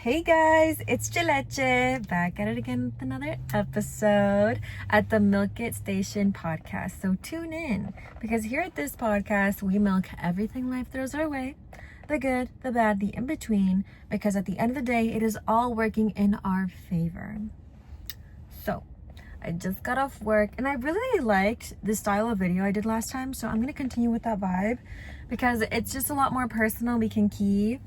Hey guys, it's Gileche back at it again with another episode at the Milk It Station podcast. So tune in because here at this podcast, we milk everything life throws our way, the good, the bad, the in between, because at the end of the day, it is all working in our favor. So I just got off work and I really liked the style of video I did last time. So I'm going to continue with that vibe because it's just a lot more personal. We can keep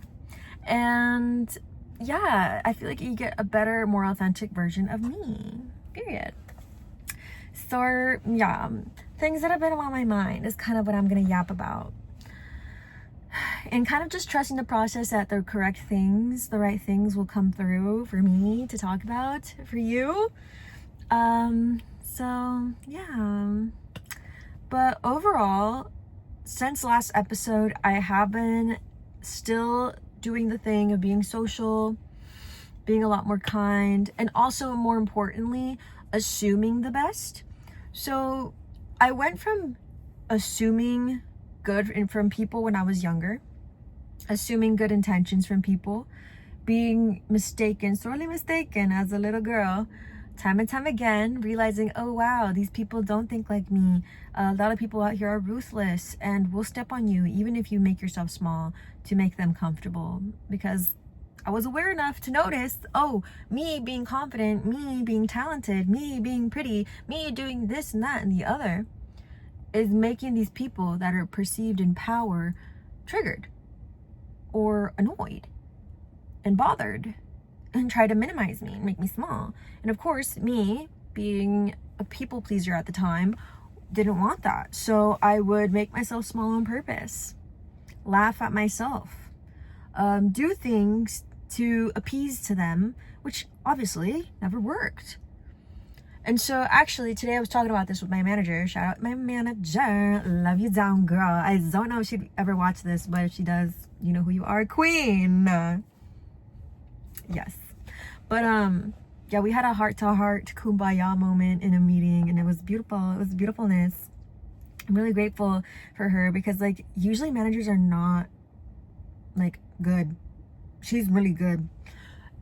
and yeah, I feel like you get a better, more authentic version of me, period. So yeah, things that have been on my mind is kind of what I'm gonna yap about. And kind of just trusting the process that the correct things, the right things will come through for me to talk about for you. So yeah. But overall, since last episode, I have been still doing the thing of being social, being a lot more kind, and also more importantly, assuming the best. So I went from assuming good from people when I was younger, assuming good intentions from people, being sorely mistaken as a little girl, time and time again, realizing, oh wow, these people don't think like me. A lot of people out here are ruthless and will step on you even if you make yourself small to make them comfortable. Because I was aware enough to notice, oh, me being confident, me being talented, me being pretty, me doing this and that and the other is making these people that are perceived in power triggered or annoyed and bothered and try to minimize me and make me small. And of course, me being a people pleaser at the time didn't want that. So I would make myself small on purpose, laugh at myself, do things to appease to them, which obviously never worked. And so actually today I was talking about this with my manager. Shout out my manager. Love you down, girl. I don't know if she'd ever watch this, but if she does, you know who you are, queen. Yes. But yeah, we had a heart-to-heart kumbaya moment in a meeting and it was beautiful. It was beautifulness. I'm really grateful for her because like usually managers are not like good. She's really good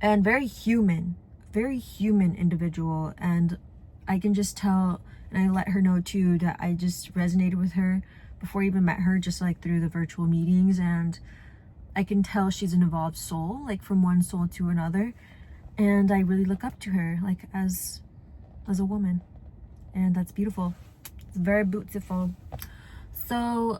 and very human individual, and I can just tell, and I let her know too that I just resonated with her before I even met her, just like through the virtual meetings, and I can tell she's an evolved soul, like from one soul to another. And I really look up to her, like as a woman, and that's beautiful. It's very beautiful. So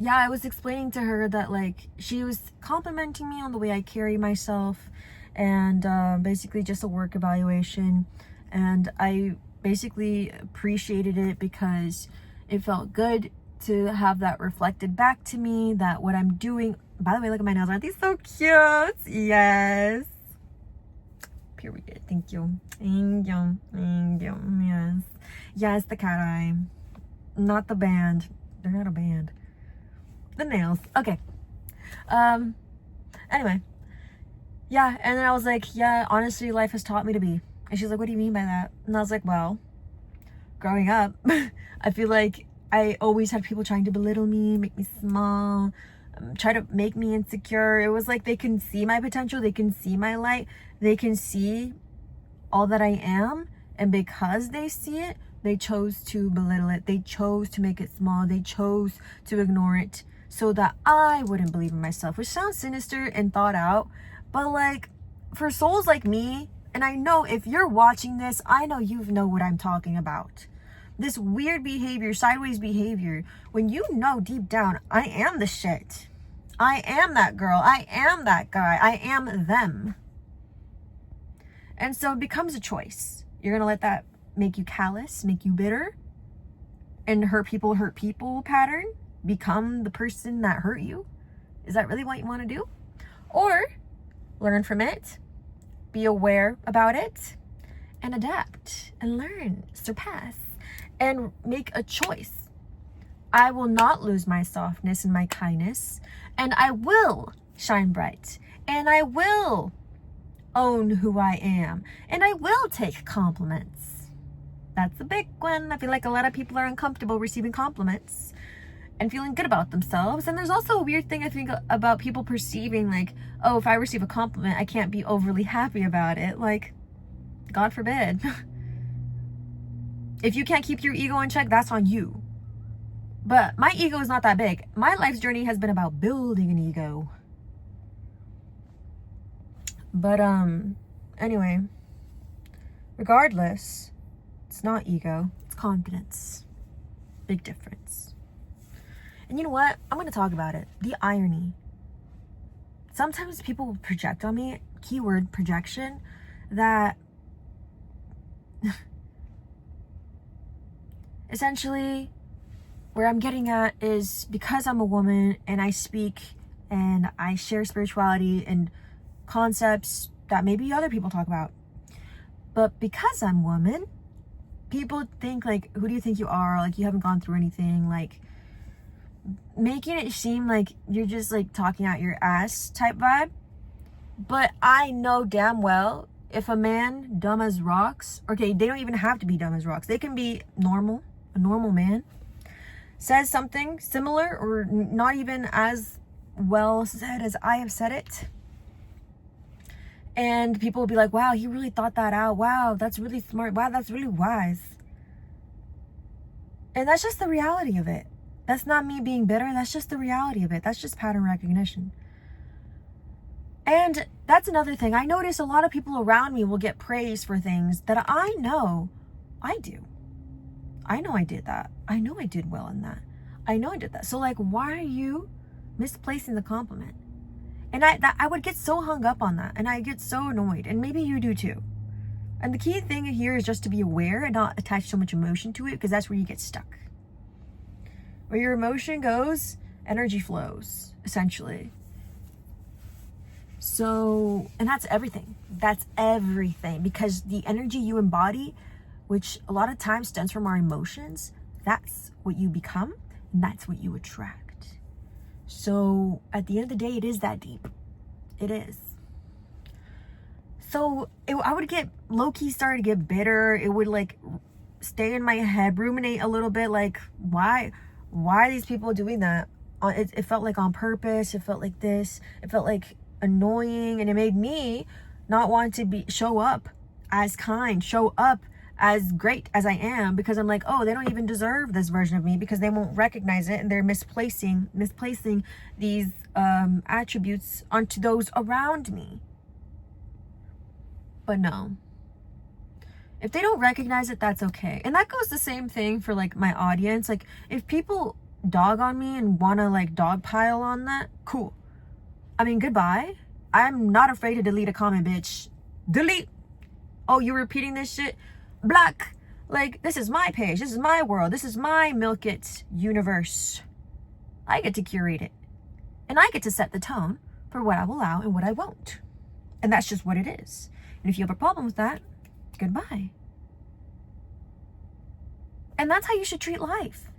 yeah, I was explaining to her that like she was complimenting me on the way I carry myself, and basically just a work evaluation, and I basically appreciated it because it felt good to have that reflected back to me, that what I'm doing. By the way, look at my nails. Aren't these so cute? Yes. Period. Thank you. Thank you. Thank you. Yes. Yes, the cat eye. Not the band. They're not a band. The nails. Okay. Anyway. Yeah, and then I was like, yeah, honestly, life has taught me to be. And she's like, what do you mean by that? And I was like, well, growing up, I feel like I always had people trying to belittle me, make me small, try to make me insecure. It was like they can see my potential, they can see my light, they can see all that I am, and because they see it, they chose to belittle it, they chose to make it small, they chose to ignore it so that I wouldn't believe in myself, which sounds sinister and thought out, but like for souls like me, and I know if you're watching this, I know you know what I'm talking about. This weird behavior, sideways behavior, when you know deep down, I am the shit. I am that girl. I am that guy. I am them. And so it becomes a choice. You're going to let that make you callous, make you bitter, and hurt people pattern, become the person that hurt you? Is that really what you want to do? Or learn from it, be aware about it, and adapt and learn, surpass, and make a choice. I will not lose my softness and my kindness, and I will shine bright, and I will own who I am, and I will take compliments. That's a big one. I feel like a lot of people are uncomfortable receiving compliments, and feeling good about themselves. And there's also a weird thing I think about people perceiving like, oh, if I receive a compliment, I can't be overly happy about it. Like, God forbid. If you can't keep your ego in check, that's on you. But my ego is not that big. My life's journey has been about building an ego. But anyway, regardless, it's not ego, it's confidence. Big difference. And you know what? I'm going to talk about it. The irony. Sometimes people will project on me, keyword projection, that essentially where I'm getting at is because I'm a woman and I speak and I share spirituality and concepts that maybe other people talk about. But because I'm woman, people think like, who do you think you are? Like, you haven't gone through anything. Like, making it seem like you're just like talking out your ass type vibe. But I know damn well if a man dumb as rocks, okay, they don't even have to be dumb as rocks. They can be normal, a normal man, says something similar or not even as well said as I have said it. And people will be like, wow, he really thought that out. Wow, that's really smart. Wow, that's really wise. And that's just the reality of it. That's not me being bitter. That's just the reality of it. That's just pattern recognition. And that's another thing. I notice a lot of people around me will get praise for things that I know I do. I know I did that. I know I did well in that. I know I did that. So like, why are you misplacing the compliment? And I would get so hung up on that, and I get so annoyed, and maybe you do too. And the key thing here is just to be aware and not attach so much emotion to it, because that's where you get stuck. Where your emotion goes, energy flows, essentially. So, and that's everything. That's everything, because the energy you embody, which a lot of times stems from our emotions, that's what you become, and that's what you attract. So at the end of the day, it is that deep. It is. So I would get low-key started to get bitter. It would like stay in my head, ruminate a little bit, like why are these people doing that? It felt like on purpose. It felt like this. It felt like annoying, and it made me not want to show up as kind, show up as great as I am, because I'm like, oh, they don't even deserve this version of me, because they won't recognize it, and they're misplacing these attributes onto those around me. But no, if they don't recognize it, that's okay. And that goes the same thing for like my audience. Like, if people dog on me and want to like dog pile on that, cool. I mean, goodbye. I'm not afraid to delete a comment, bitch. Delete. Oh, you're repeating this shit? Black. Like, this is my page. This is my world. This is my Milk It universe. I get to curate it. And I get to set the tone for what I will allow and what I won't. And that's just what it is. And if you have a problem with that, goodbye. And that's how you should treat life.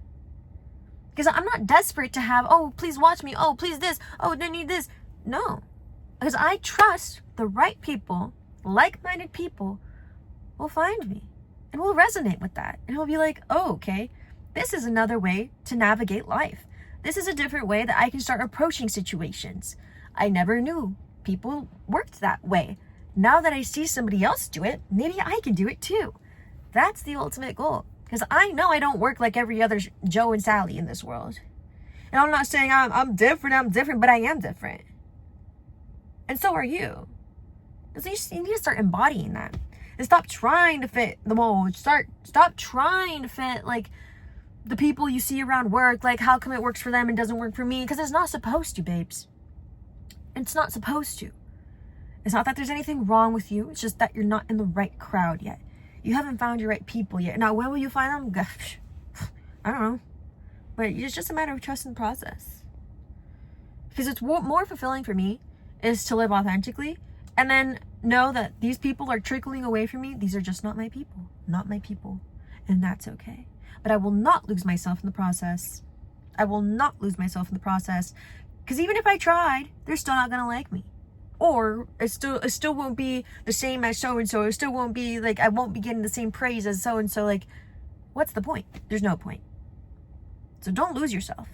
Because I'm not desperate to have, oh, please watch me. Oh, please this. Oh, they need this. No. Because I trust the right people, like-minded people, will find me and will resonate with that. And will be like, oh, okay, this is another way to navigate life. This is a different way that I can start approaching situations. I never knew people worked that way. Now that I see somebody else do it, maybe I can do it too. That's the ultimate goal. Because I know I don't work like every other Joe and Sally in this world. And I'm not saying I'm different, but I am different. And so are you. So you need to start embodying that. And stop trying to fit the mold. Stop trying to fit like the people you see around work. Like, how come it works for them and doesn't work for me? Because it's not supposed to, babes. It's not supposed to. It's not that there's anything wrong with you. It's just that you're not in the right crowd yet. You haven't found your right people yet. Now, when will you find them? I don't know. But it's just a matter of trusting the process. Because it's more fulfilling for me is to live authentically and then know that these people are trickling away from me. These are just not my people. Not my people. And that's okay. But I will not lose myself in the process. I will not lose myself in the process. Because even if I tried, they're still not going to like me. Or it still won't be the same as so-and-so. It still won't be like, I won't be getting the same praise as so-and-so. Like, what's the point? There's no point. So don't lose yourself.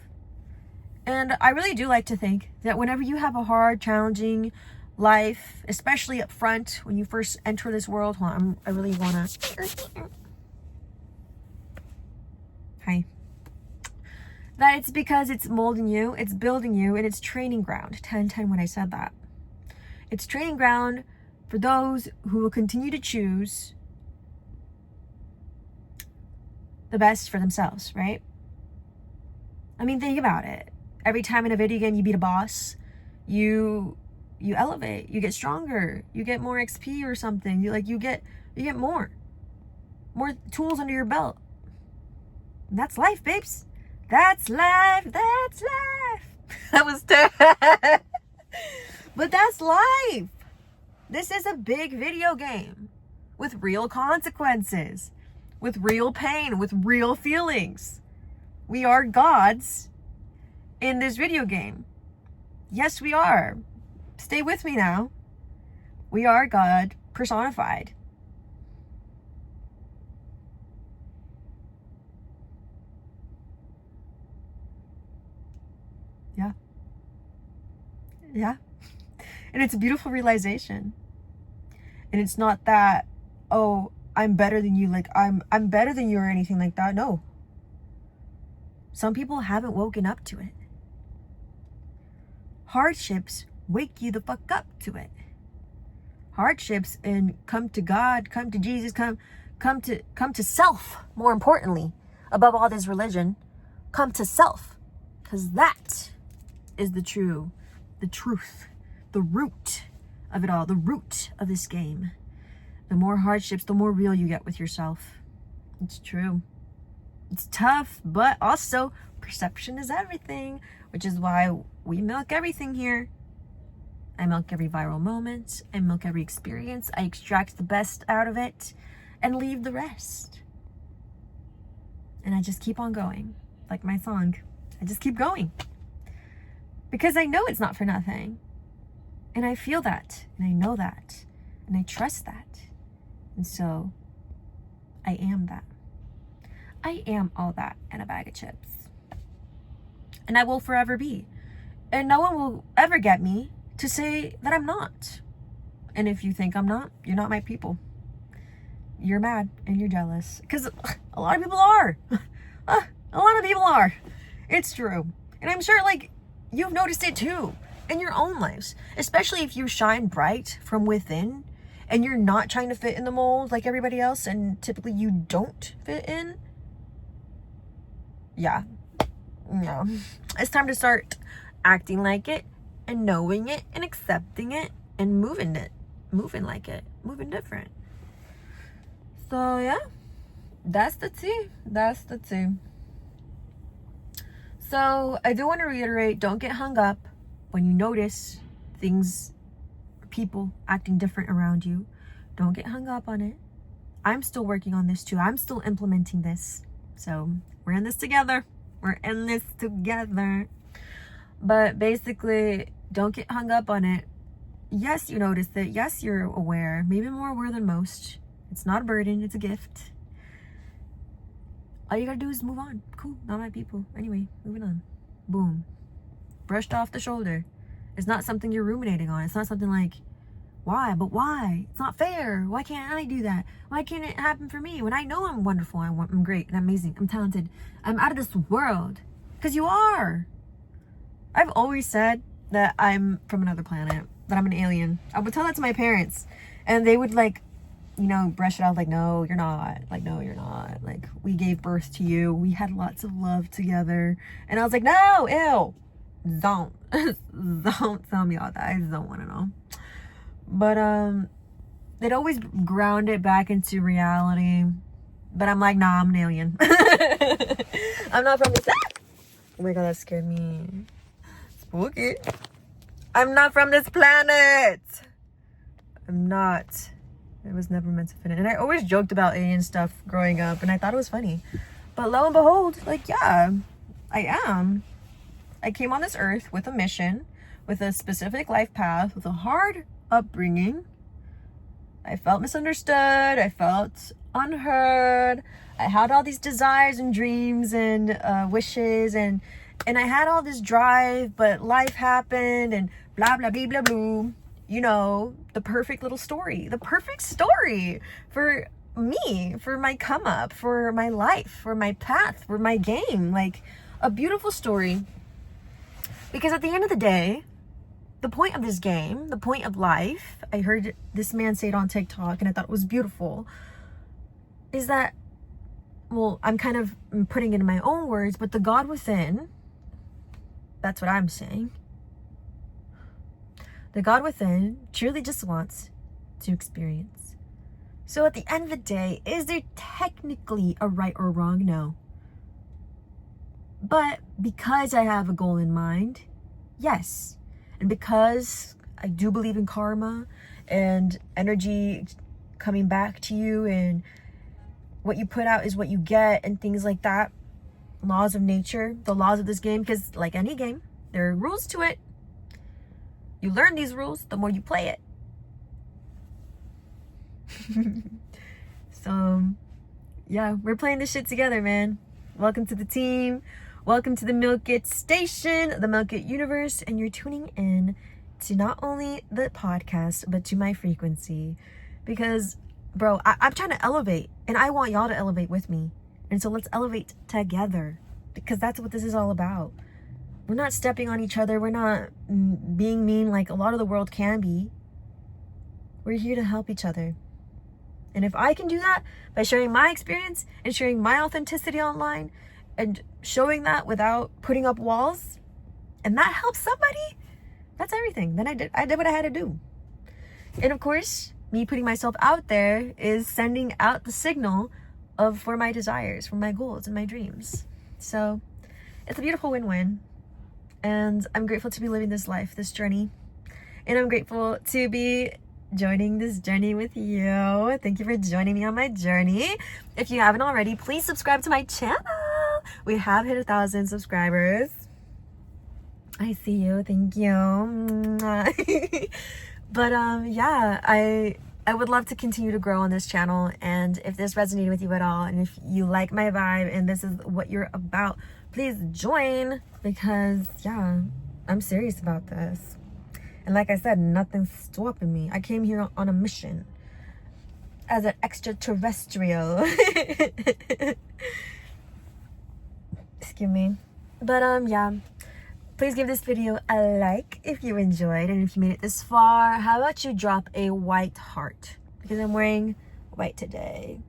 And I really do like to think that whenever you have a hard, challenging life, especially up front when you first enter this world, hold on, I really want to... Hi. That it's because it's molding you, it's building you, and it's training ground. 10-10 when I said that. It's training ground for those who will continue to choose the best for themselves, right? I mean, think about it. Every time in a video game you beat a boss, you elevate, you get stronger, you get more XP or something. You get more tools under your belt. That's life, babes. That's life. That's life. That was terrible. But that's life. This is a big video game with real consequences, with real pain, with real feelings. We are gods in this video game. Yes, we are. Stay with me now. We are God personified. Yeah. Yeah. And it's a beautiful realization. And it's not that, oh, I'm better than you, like I'm better than you or anything like that. No. Some people haven't woken up to it. Hardships wake you the fuck up to it. Hardships and come to God, come to Jesus, come to self, more importantly, above all this religion, come to self. Because that is the truth, the root of it all, the root of this game. The more hardships, the more real you get with yourself. It's true. It's tough, but also perception is everything, which is why we milk everything here. I milk every viral moment. I milk every experience. I extract the best out of it and leave the rest. And I just keep on going, like my song. I just keep going. Because I know it's not for nothing. And I feel that, and I know that, and I trust that. And so I am that. I am all that and a bag of chips. And I will forever be. And no one will ever get me to say that I'm not. And if you think I'm not, you're not my people. You're mad and you're jealous. Because a lot of people are. A lot of people are. It's true. And I'm sure, like, you've noticed it too in your own lives. Especially if you shine bright from within and you're not trying to fit in the mold like everybody else, and typically you don't fit in. Yeah. No. It's time to start acting like it and knowing it and accepting it and moving like it, moving different. So yeah, that's the tea. So I do want to reiterate, don't get hung up when you notice things, people acting different around you. Don't get hung up on it. I'm still working on this too. I'm still implementing this. So we're in this together. But basically, don't get hung up on it. Yes, you noticed it. Yes, you're aware. Maybe more aware than most. It's not a burden. It's a gift. All you gotta do is move on. Cool. Not my people. Anyway, moving on. Boom. Brushed off the shoulder. It's not something you're ruminating on. It's not something like, why? But why? It's not fair. Why can't I do that? Why can't it happen for me when I know I'm wonderful, I'm great, and I'm amazing, I'm talented, I'm out of this world? Because you are. I've always said that I'm from another planet, that I'm an alien. I would tell that to my parents, and they would, like, you know, brush it off like, no, you're not. Like, no, you're not. Like, we gave birth to you. We had lots of love together. And I was like, no, ew. Don't tell me all that. I don't want to know. But they'd always ground it back into reality. But I'm like, nah, I'm an alien. I'm not from this. Oh my god, that scared me. Spooky. I'm not from this planet. I'm not. It was never meant to fit in. And I always joked about alien stuff growing up, and I thought it was funny. But lo and behold, like, yeah, I am. I came on this earth with a mission, with a specific life path, with a hard upbringing. I felt misunderstood. I felt unheard. I had all these desires and dreams and wishes and And I had all this drive, but life happened and blah, blah, blah, blah, blah. You know, the perfect little story. The perfect story for me, for my come up, for my life, for my path, for my game. Like, a beautiful story. Because at the end of the day, the point of this game, the point of life, I heard this man say it on TikTok and I thought it was beautiful, is that, well, I'm kind of putting it in my own words, but the God within, that's what I'm saying. The God within truly just wants to experience. So at the end of the day, is there technically a right or wrong? No. But because I have a goal in mind, yes. And because I do believe in karma and energy coming back to you, and what you put out is what you get, and things like that, laws of nature, the laws of this game, because like any game, there are rules to it. You learn these rules the more you play it. So yeah, we're playing this shit together, man. Welcome to the team. Welcome to the Milk It Station, the Milk It universe, and you're tuning in to not only the podcast, but to my frequency. Because, bro, I'm trying to elevate, and I want y'all to elevate with me. And so let's elevate together, because that's what this is all about. We're not stepping on each other. We're not being mean like a lot of the world can be. We're here to help each other. And if I can do that by sharing my experience and sharing my authenticity online, and showing that without putting up walls, and that helps somebody, that's everything. Then I did what I had to do. And of course, me putting myself out there is sending out the signal for my desires, for my goals and my dreams. So it's a beautiful win-win. And I'm grateful to be living this life, this journey. And I'm grateful to be joining this journey with you. Thank you for joining me on my journey. If you haven't already, please subscribe to my channel. We have hit 1,000 subscribers. I see you. Thank you. But yeah, I would love to continue to grow on this channel. And if this resonated with you at all, and if you like my vibe and this is what you're about, please join, because yeah, I'm serious about this. And like I said, nothing's stopping me. I came here on a mission as an extraterrestrial. Excuse me. But yeah, please give this video a like if you enjoyed, and if you made it this far, how about you drop a white heart, because I'm wearing white today.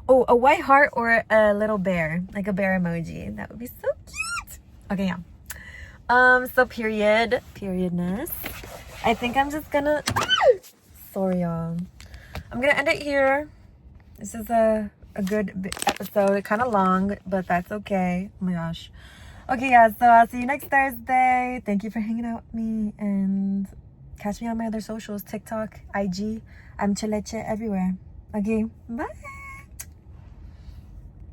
Oh, a white heart or a little bear, like a bear emoji. That would be so cute. Okay, yeah. So periodness. I think I'm just gonna sorry y'all. I'm gonna end it here. This is a good episode, kind of long, but that's okay. Oh my gosh. Okay, yeah, so I'll see you next Thursday. Thank you for hanging out with me, and catch me on my other socials, TikTok, IG. I'm Chileche everywhere. Okay, bye.